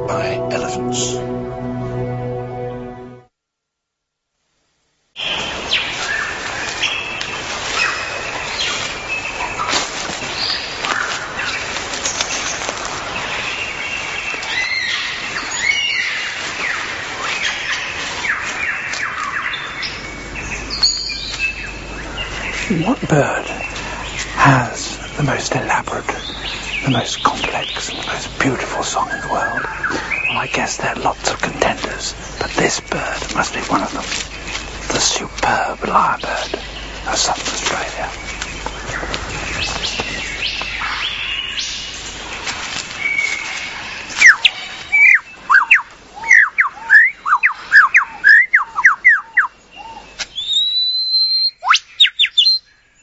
by elephants. What bird has the most elaborate, the most complex, and the most beautiful song in the world? Well, I guess there are lots of contenders, but this bird must be one of them. The superb lyrebird of Southern Australia.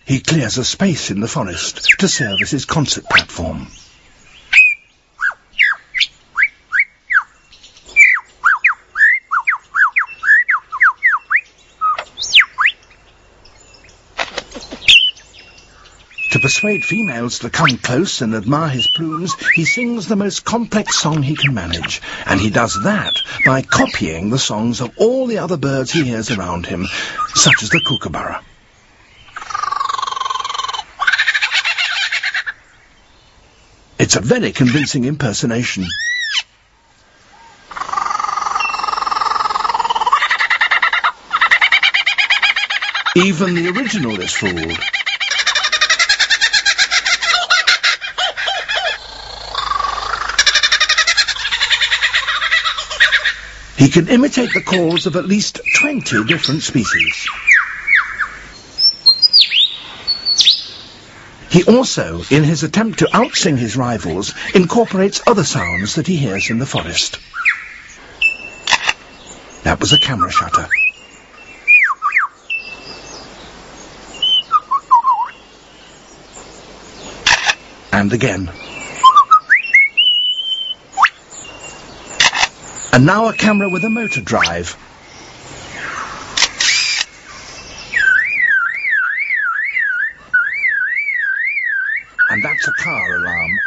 He clears a space in the forest to serve as his concert platform. To persuade females to come close and admire his plumes, he sings the most complex song he can manage, and he does that by copying the songs of all the other birds he hears around him, such as the kookaburra. It's a very convincing impersonation. Even the original is fooled. He can imitate the calls of at least 20 different species. He also, in his attempt to outsing his rivals, incorporates other sounds that he hears in the forest. That was a camera shutter. And again. And now a camera with a motor drive. And that's a car alarm.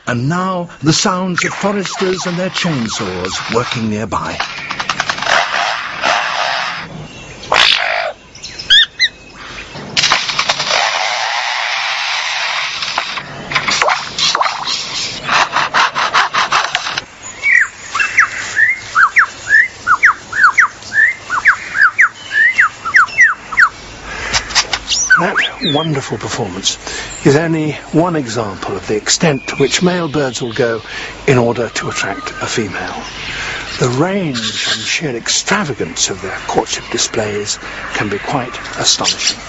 And now the sounds of foresters and their chainsaws working nearby. That wonderful performance is only one example of the extent to which male birds will go in order to attract a female. The range and sheer extravagance of their courtship displays can be quite astonishing.